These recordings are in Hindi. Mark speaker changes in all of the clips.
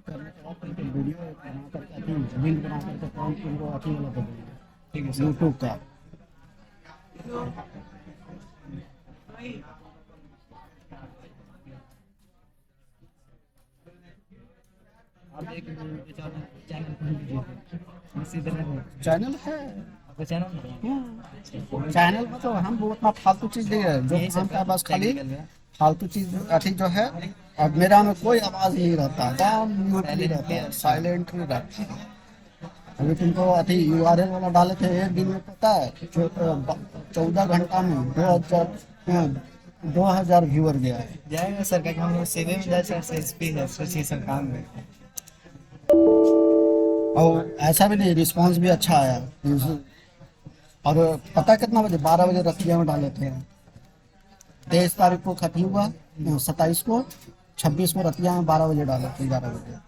Speaker 1: करने के बाद तुमको वीडियो बना करके रील बना करके तुमको अथी वाला दे देंगे, ठीक है, यूट्यूब का।
Speaker 2: आप एक चैनल चैनल खोल लीजिए, इसी तरह
Speaker 1: चैनल है।
Speaker 2: आपका चैनल है?
Speaker 1: चैनल में तो हम वो उतना फालतू चीज नहीं है जो
Speaker 2: यही
Speaker 1: काम
Speaker 2: सब
Speaker 1: का, बस खाली
Speaker 2: टेक्निकल है।
Speaker 1: फालतू चीज अथी जो है। अब मेरा में कोई आवाज नहीं रहता, एकदम म्यूटली रहता है, साइलेंटली रहता है। अभी तुमको अथी यूआरएल वाला डाले थे, एक दिन में पता है 14 घंटा में 2,000 व्यूअर गया है।
Speaker 2: जाएगा सर, क्या हम लोग सीधे में जाए सर, एसपी है सोचिए सब काम में।
Speaker 1: और ऐसा भी नहीं, रिस्पांस भी अच्छा आया। और पता कितना बजे, 12 बजे रतिया में डाले थे। 23 तारीख को खत्म हुआ, 27 को, 26 को रतिया में 12 बजे डाले थे, 11 बजे।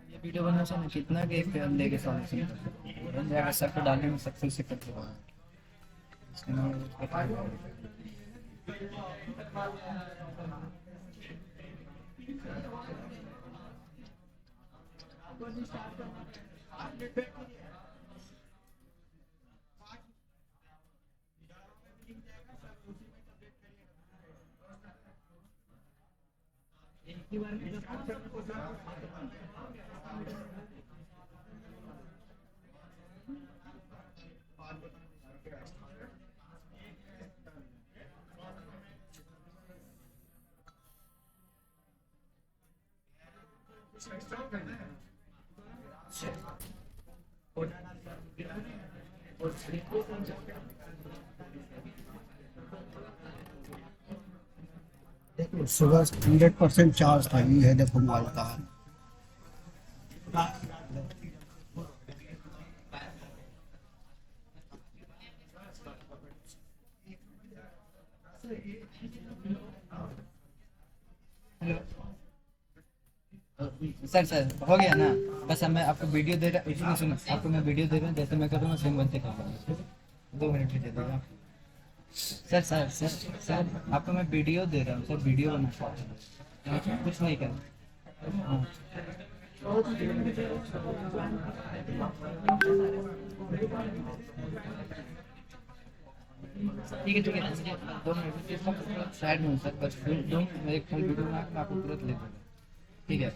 Speaker 2: ये वीडियो बनना चाहिए कितना के एक लेके सॉल्यूशन बन जाएगा, सब को डालने में सक्सेस से करते हो।
Speaker 1: देखो सुबह 100% चार्ज था, ये है देखो मोबाइल का।
Speaker 2: सर सर हो गया ना, बस अब मैं आपको वीडियो दे रहा, इसलिए सुनो, आपको मैं वीडियो दे रहा हूँ, जैसे मैं करूँगा सेम बनते कर लूँगा। 2 मिनट भी दे देगा सर। सर सर सर आपको मैं वीडियो दे रहा हूँ सर, वीडियो बना कुछ नहीं करना। हाँ। ठीक है 2 मिनट साइड में हूँ सर, बस दो एक फुल वीडियो बना के मैं आपको तुरंत ले दूँगा, ठीक है।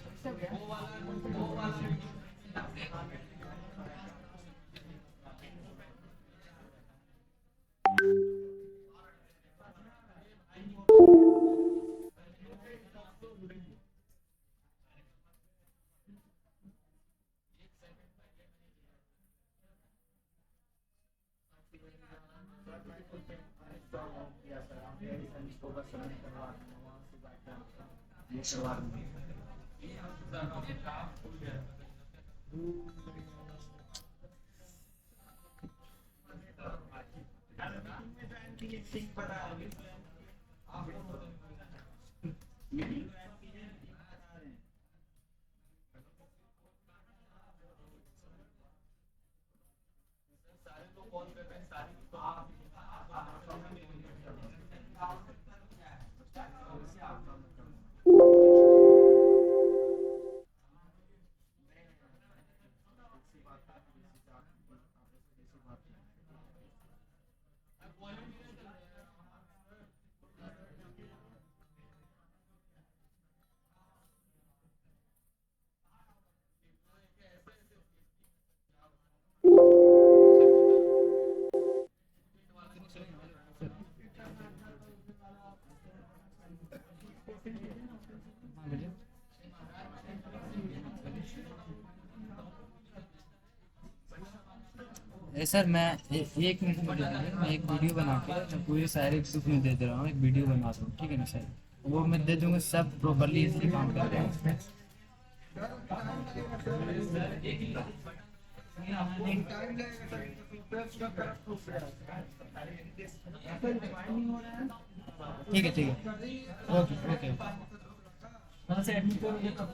Speaker 2: सर मैं एक मिनट में दे दीजिए, मैं एक वीडियो बना के मैं पूरे सारे ग्रुप में दे दे रहा हूँ, एक वीडियो बना दूँ, ठीक है ना सर? वो मैं दे दूंगा, सब प्रॉपरली इसलिए काम कर रहे हैं। ठीक है, ठीक है, ओके ओके। कहाँ से एडमिट करोगे तो?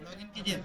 Speaker 2: लॉगिन कीजिए।